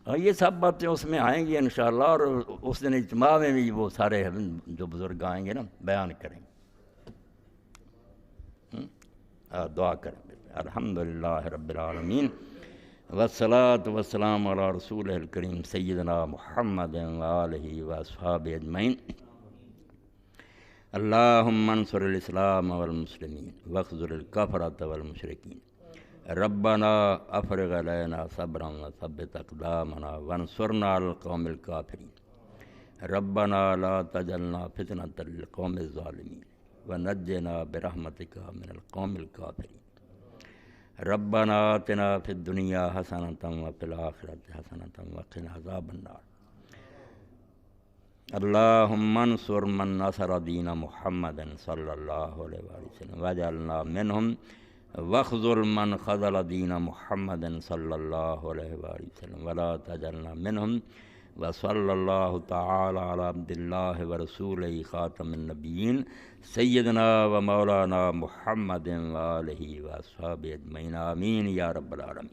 اور یہ سب باتیں اس میں آئیں گی انشاءاللہ، اور اس دن اجتماع میں بھی وہ سارے جو بزرگ آئیں گے نا بیان کریں گے۔ دعا کریں الحمدللہ رب العالمین، والصلاۃ والسلام علی رسول الکریم سیدنا محمد وآلہ واصحابہ اجمعین۔ اللہم انصر الاسلام والمسلمین واخذل الکفرۃ والمشرکین، ربنا افرغ علینا صبرا وثبت اقدامنا وانصرنا علی القوم الکافرین، ربنا لا تجعلنا فتنة للقوم الظالمین ونجنا برحمتک من القوم الکافرین، ربنا آتنا فی الدنیا حسنۃ وفی الآخرۃ حسنۃ وقنا عذاب النار۔ اللہم انصر من نصر دین محمد صلی اللہ علیہ وآلہ وسلم واجعلنا منہم، واخذل من خذل دین محمد صلی اللہ علیہ وآلہ وسلم ولا تجعلنا منہم، وصلی اللہ تعالی علی عبد اللہ ورسولہ خاتم النبیین سیدنا و مولانا محمد وآلہ واصحابہ اجمعین، آمین یا رب العالمین۔